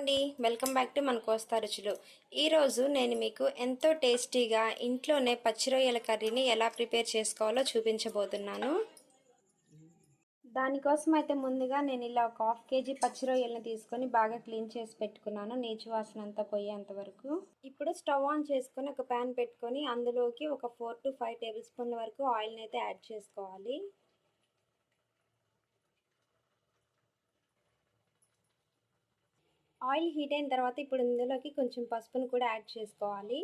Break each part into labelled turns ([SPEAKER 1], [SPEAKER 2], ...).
[SPEAKER 1] అండి, welcome back to మన కోస్తా రుచులు. ఈరోజు నేను మీకు ఎంతో టేస్టీగా ఇంట్లోనే పచ్చి రొయ్యల కర్రీని ఎలా ప్రిపేర్ చేసుకోవాలో చూపించబోతున్నాను. దానికోసం అయితే ముందుగా నేను ఇలా ఒక హాఫ్ కేజీ పచ్చి రొయ్యలను తీసుకొని బాగా క్లీన్ చేసి పెట్టుకున్నాను, నీచు వాసన అంతా పోయేంత వరకు. ఇప్పుడు స్టవ్ ఆన్ చేసుకొని ఒక ప్యాన్ పెట్టుకొని అందులోకి ఒక 4 to 5 టేబుల్ స్పూన్ల వరకు ఆయిల్ని అయితే యాడ్ చేసుకోవాలి. ఆయిల్ హీట్ అయిన తర్వాత ఇప్పుడు ఇందులోకి కొంచెం పసుపును కూడా యాడ్ చేసుకోవాలి.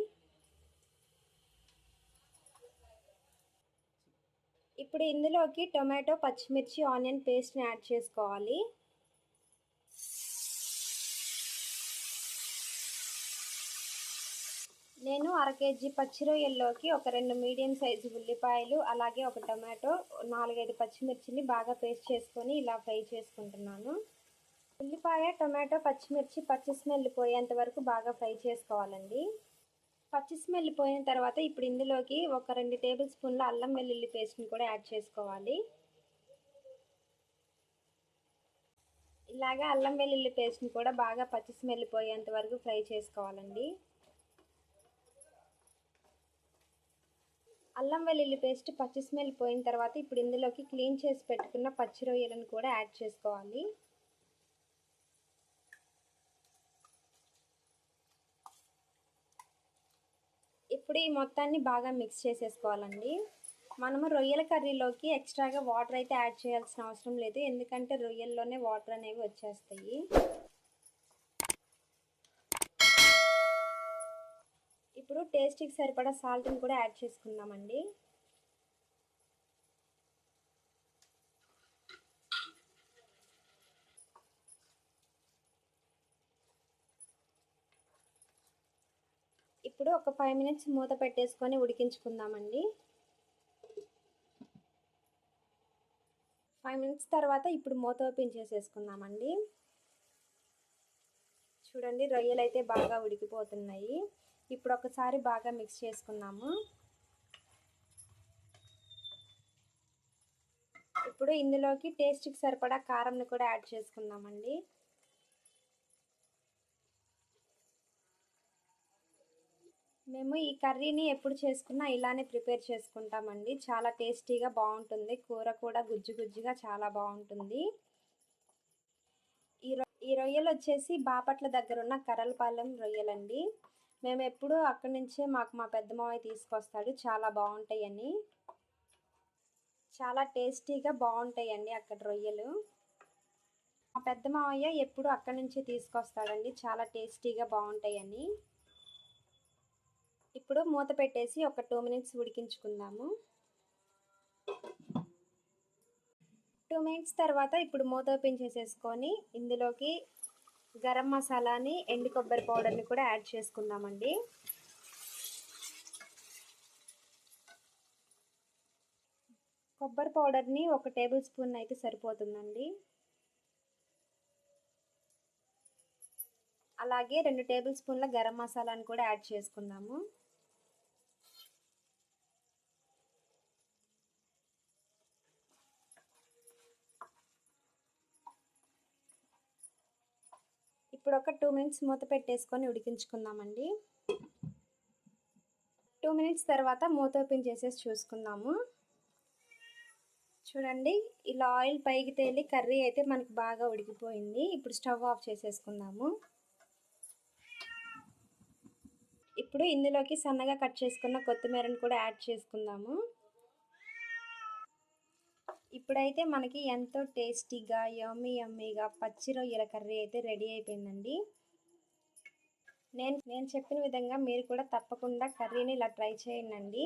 [SPEAKER 1] ఇప్పుడు ఇందులోకి టొమాటో, పచ్చిమిర్చి, ఆనియన్ పేస్ట్ని యాడ్ చేసుకోవాలి. నేను 1/2 కేజీ పచ్చి రొయ్యల్లోకి ఒక 2 మీడియం సైజు ఉల్లిపాయలు, అలాగే ఒక టొమాటో, 4-5 పచ్చిమిర్చిని బాగా పేస్ట్ చేసుకొని ఇలా ఫ్రై చేసుకుంటున్నాను. ఉల్లిపాయ, టొమాటో, పచ్చిమిర్చి పచ్చి స్మెల్ పోయేంత వరకు బాగా ఫ్రై చేసుకోవాలండి. పచ్చి స్మెల్ పోయిన తర్వాత ఇప్పుడు ఇందులోకి ఒక 2 టేబుల్ స్పూన్ల అల్లం వెల్లుల్లి పేస్ట్ని కూడా యాడ్ చేసుకోవాలి. ఇలాగా అల్లం వెల్లుల్లి పేస్ట్ని కూడా బాగా పచ్చి స్మెల్ పోయేంత వరకు ఫ్రై చేసుకోవాలండి. అల్లం వెల్లుల్లి పేస్ట్ పచ్చి స్మెల్ పోయిన తర్వాత ఇప్పుడు ఇందులోకి క్లీన్ చేసి పెట్టుకున్న పచ్చి రొయ్యలను కూడా యాడ్ చేసుకోవాలి. ఇప్పుడు ఈ మొత్తాన్ని బాగా మిక్స్ చేసేసుకోవాలండి. మనము రొయ్యల కర్రీలోకి ఎక్స్ట్రాగా వాటర్ అయితే యాడ్ చేయాల్సిన అవసరం లేదు, ఎందుకంటే రొయ్యల్లోనే వాటర్ అనేవి వచ్చేస్తాయి. ఇప్పుడు టేస్ట్కి సరిపడా సాల్ట్ని కూడా యాడ్ చేసుకుందామండి. ఇప్పుడు ఒక 5 మినిట్స్ మూత పెట్టేసుకొని ఉడికించుకుందామండి. 5 మినిట్స్ తర్వాత ఇప్పుడు మూత ఓపెన్ చేసేసుకుందామండి. చూడండి, రొయ్యలు అయితే బాగా ఉడికిపోతున్నాయి. ఇప్పుడు ఒకసారి బాగా మిక్స్ చేసుకుందాము. ఇప్పుడు ఇందులోకి టేస్ట్కి సరిపడా కారంని కూడా యాడ్ చేసుకుందామండి. మేము ఈ కర్రీని ఎప్పుడు చేసుకున్నా ఇలానే ప్రిపేర్ చేసుకుంటామండి. చాలా టేస్టీగా బాగుంటుంది. కూర కూడా గుజ్జు గుజ్జుగా చాలా బాగుంటుంది. ఈ రొయ్యలు వచ్చేసి బాపట్ల దగ్గర ఉన్న కర్రలపాలెం రొయ్యలండి. మేము ఎప్పుడూ అక్కడి నుంచే మా పెద్ద మావయ్య తీసుకొస్తాడు. చాలా బాగుంటాయని, చాలా టేస్టీగా బాగుంటాయండి అక్కడ రొయ్యలు. మా పెద్ద మావయ్య ఎప్పుడు అక్కడి నుంచే తీసుకొస్తాడండి, చాలా టేస్టీగా బాగుంటాయని. ఇప్పుడు మూత పెట్టేసి ఒక 2 మినిట్స్ ఉడికించుకుందాము. 2 మినిట్స్ తర్వాత ఇప్పుడు మూత ఓపెన్ చేసేసుకొని ఇందులోకి గరం మసాలాని, ఎండు కొబ్బరి పౌడర్ని కూడా యాడ్ చేసుకుందామండి. కొబ్బరి పౌడర్ని 1 టేబుల్ స్పూన్ అయితే సరిపోతుందండి. అలాగే 2 టేబుల్ స్పూన్ల గరం మసాలాని కూడా యాడ్ చేసుకుందాము. ఇప్పుడు ఒక 2 మినిట్స్ మూత పెట్టేసుకొని ఉడికించుకుందామండి. 2 మినిట్స్ తర్వాత మూత ఓపెన్ చేసేసి చూసుకుందాము. చూడండి, ఇలా ఆయిల్ పైకి తేలి కర్రీ అయితే మనకు బాగా ఉడికిపోయింది. ఇప్పుడు స్టవ్ ఆఫ్ చేసేసుకుందాము. ఇప్పుడు ఇందులోకి సన్నగా కట్ చేసుకున్న కొత్తిమీరని కూడా యాడ్ చేసుకుందాము. ఇప్పుడైతే మనకి ఎంతో టేస్టీగా యమ్మీగా పచ్చి రొయ్యల కర్రీ అయితే రెడీ అయిపోయిందండి. నేను చెప్పిన విధంగా మీరు కూడా తప్పకుండా కర్రీని ఇలా ట్రై చేయండి,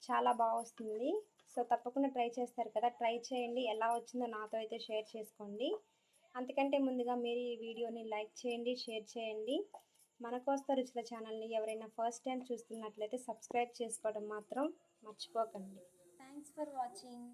[SPEAKER 1] చాలా బాగా వస్తుంది. సో తప్పకుండా ట్రై చేస్తారు కదా, ట్రై చేయండి. ఎలా వచ్చిందో నాతో అయితే షేర్ చేసుకోండి. అంతకంటే ముందుగా మీరు ఈ వీడియోని లైక్ చేయండి, షేర్ చేయండి. మన కోస్తా రుచుల ఛానల్ని ఎవరైనా ఫస్ట్ టైం చూస్తున్నట్లయితే సబ్స్క్రైబ్ చేసుకోవడం మాత్రం మర్చిపోకండి. Thanks for watching.